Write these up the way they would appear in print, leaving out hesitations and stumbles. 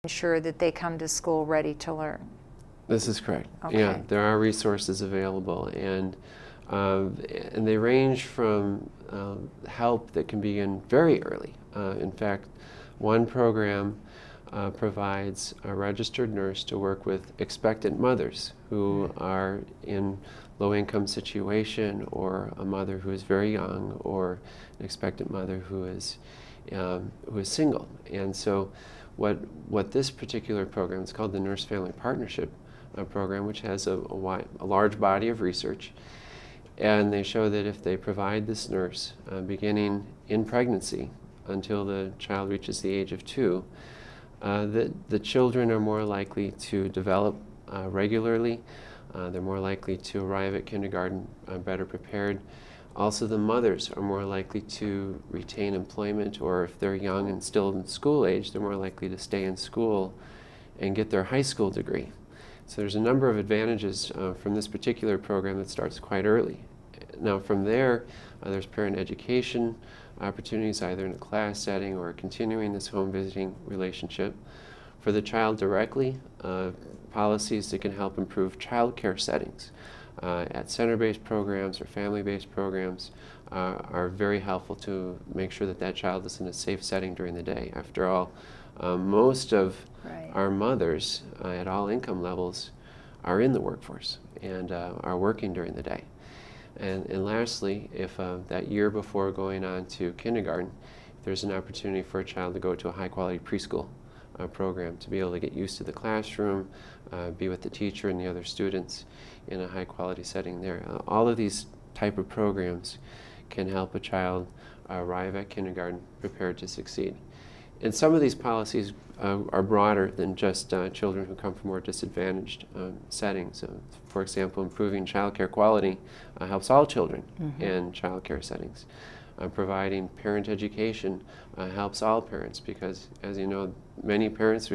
ensure that they come to school ready to learn. This is correct. Okay. Yeah, there are resources available, and they range from help that can begin very early. In fact, one program provides a registered nurse to work with expectant mothers who are in low-income situation, or a mother who is very young, or an expectant mother who is single. And so what this particular program, it's called the Nurse Family Partnership program, which has a large body of research, and they show that if they provide this nurse beginning in pregnancy until the child reaches the age of 2, that the children are more likely to develop regularly. They're more likely to arrive at kindergarten better prepared. Also, the mothers are more likely to retain employment, or if they're young and still in school age, they're more likely to stay in school and get their high school degree. So there's a number of advantages from this particular program that starts quite early. Now from there, there's parent education opportunities, either in a class setting or continuing this home visiting relationship. For the child directly, policies that can help improve child care settings at center-based programs or family-based programs are very helpful to make sure that that child is in a safe setting during the day. After all, most of our mothers at all income levels are in the workforce and are working during the day. And lastly, if that year before going on to kindergarten, there's an opportunity for a child to go to a high-quality preschool program to be able to get used to the classroom, be with the teacher and the other students in a high-quality setting there. All of these type of programs can help a child arrive at kindergarten prepared to succeed. And some of these policies are broader than just children who come from more disadvantaged settings. For example, improving child care quality helps all children in child care settings. Providing parent education helps all parents, because, as you know, many parents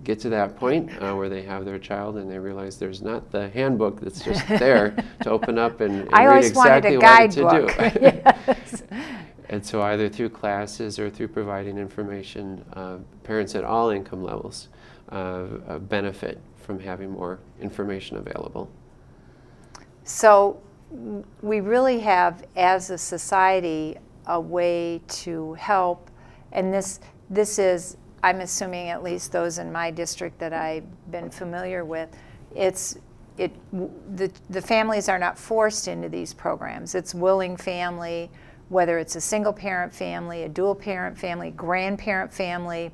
get to that point where they have their child and they realize there's not the handbook that's just there to open up and read exactly what to do. Yes. And so either through classes or through providing information, parents at all income levels benefit from having more information available. So we really have, as a society, a way to help, and this is, I'm assuming, at least those in my district that I've been familiar with, the families are not forced into these programs. It's willing family, whether it's a single parent family, a dual parent family, grandparent family,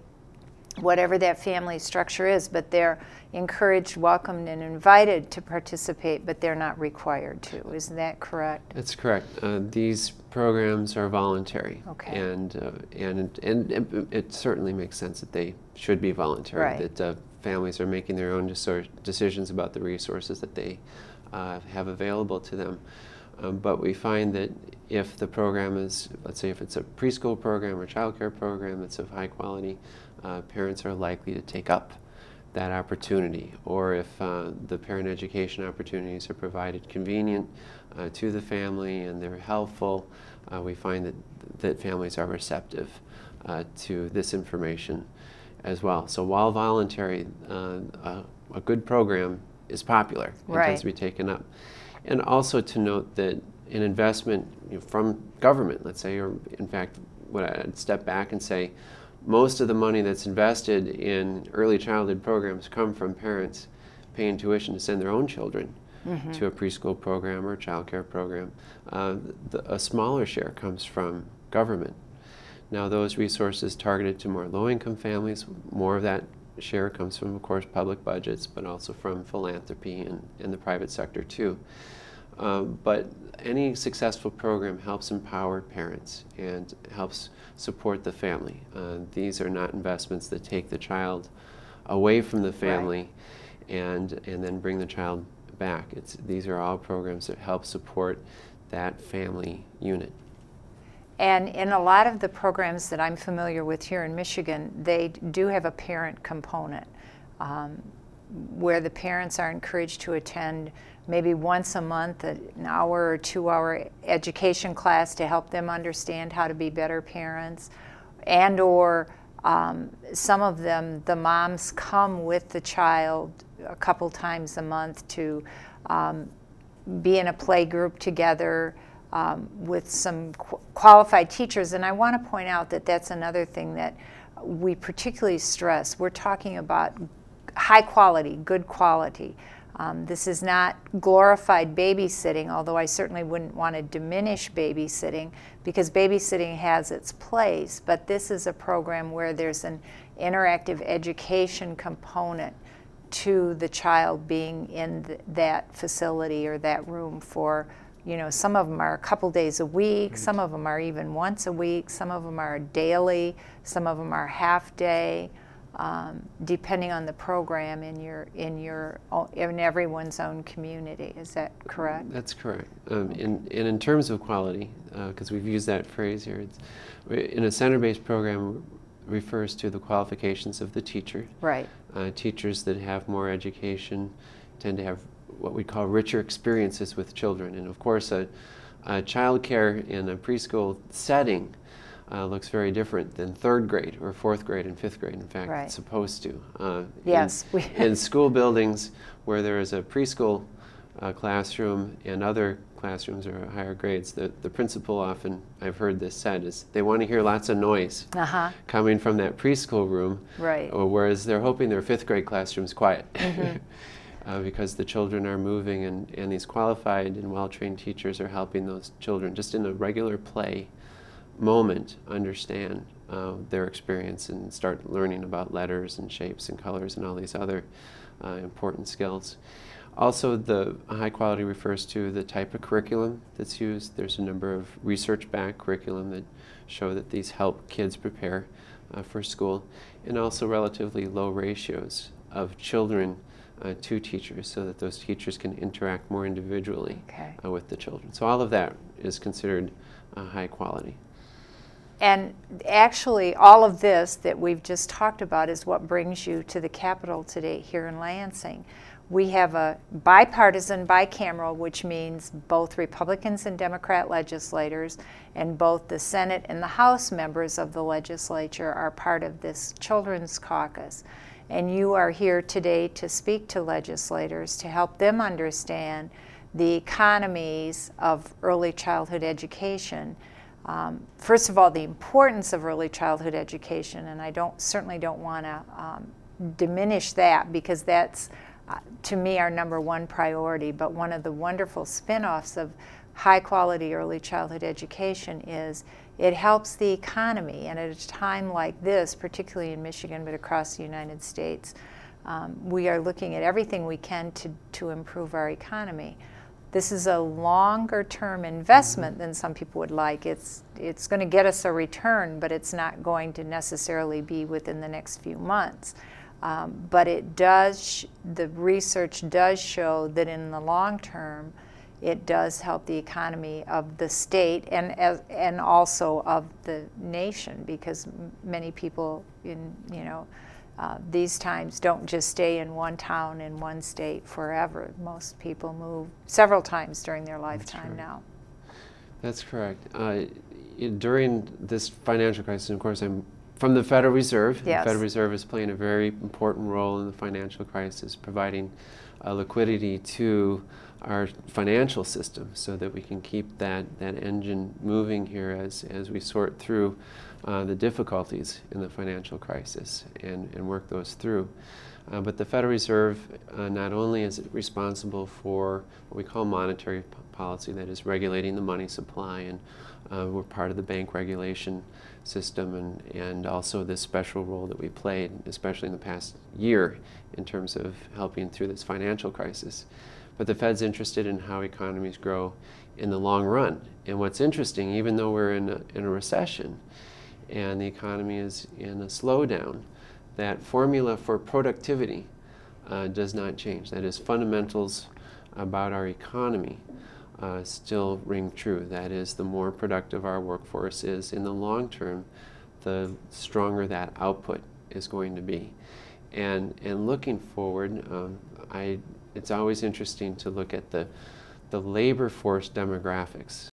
whatever that family structure is, but they're encouraged, welcomed, and invited to participate, but they're not required to. Isn't that correct? That's correct. These programs are voluntary, and it certainly makes sense that they should be voluntary, that families are making their own decisions about the resources that they have available to them. But we find that if the program is, let's say if it's a preschool program or child care program that's of high quality, parents are likely to take up that opportunity. Or if the parent education opportunities are provided convenient to the family and they're helpful, we find that families are receptive to this information as well. So while voluntary, a good program is popular and tends to be taken up. And also to note that an investment from government, let's say, or in fact, what I'd step back and say, most of the money that's invested in early childhood programs come from parents paying tuition to send their own children to a preschool program or a child care program. A smaller share comes from government. Now those resources targeted to more low-income families, more of that share comes from, of course, public budgets, but also from philanthropy and the private sector too. But any successful program helps empower parents and helps support the family. These are not investments that take the child away from the family and then bring the child back. These are all programs that help support that family unit. And in a lot of the programs that I'm familiar with here in Michigan, they do have a parent component where the parents are encouraged to attend maybe once a month an hour or 2-hour education class to help them understand how to be better parents, and or Some of them, the moms come with the child a couple times a month to be in a play group together with some qualified teachers. And I want to point out that that's another thing that we particularly stress. We're talking about high quality, good quality. This is not glorified babysitting, although I certainly wouldn't want to diminish babysitting, because babysitting has its place, but this is a program where there's an interactive education component to the child being in that facility or that room for, you know, some of them are a couple days a week, Right. Some of them are even once a week, some of them are daily, some of them are half day. Depending on the program in everyone's own community. Is that correct? That's correct. In terms of quality, because we've used that phrase here, in a center-based program refers to the qualifications of the teacher. Right. Teachers that have more education tend to have what we call richer experiences with children. And of course, child care in a preschool setting looks very different than third grade or fourth grade and fifth grade. In fact, Right. it's supposed to. Yes. In school buildings where there is a preschool classroom and other classrooms or higher grades, the principal often, I've heard this said, is they want to hear lots of noise coming from that preschool room, Right. Whereas they're hoping their fifth grade classroom's quiet. Mm-hmm. Because the children are moving, and these qualified and well-trained teachers are helping those children just in a regular play moment understand their experience and start learning about letters and shapes and colors and all these other important skills. Also, the high quality refers to the type of curriculum that's used. There's a number of research-backed curriculum that show that these help kids prepare for school, and also relatively low ratios of children to teachers, so that those teachers can interact more individually with the children. So all of that is considered high quality. And actually, all of this that we've just talked about is what brings you to the Capitol today here in Lansing. We have a bipartisan, bicameral, which means both Republicans and Democrat legislators, and both the Senate and the House members of the legislature are part of this Children's Caucus. And you are here today to speak to legislators to help them understand the economies of early childhood education. First of all, the importance of early childhood education, and I certainly don't want to diminish that, because that's, to me, our number one priority. But one of the wonderful spin-offs of high-quality early childhood education is it helps the economy. And at a time like this, particularly in Michigan, but across the United States, we are looking at everything we can to improve our economy. This is a longer-term investment than some people would like. It's going to get us a return, but it's not going to necessarily be within the next few months. But it does, the research does show that in the long term, it does help the economy of the state and also of the nation, because many people in these times don't just stay in one town in one state forever. Most people move several times during their lifetime now. That's correct. During this financial crisis, of course, I'm from the Federal Reserve. Yes. The Federal Reserve is playing a very important role in the financial crisis, providing liquidity to our financial system so that we can keep that engine moving here as we sort through the difficulties in the financial crisis and work those through. But the Federal Reserve, not only is it responsible for what we call monetary policy, that is regulating the money supply, and we're part of the bank regulation system, and also this special role that we played, especially in the past year, in terms of helping through this financial crisis. But the Fed's interested in how economies grow in the long run. And what's interesting, even though we're in a recession and the economy is in a slowdown, that formula for productivity does not change. That is, fundamentals about our economy still ring true. That is, the more productive our workforce is in the long term, the stronger that output is going to be. And looking forward, it's always interesting to look at the labor force demographics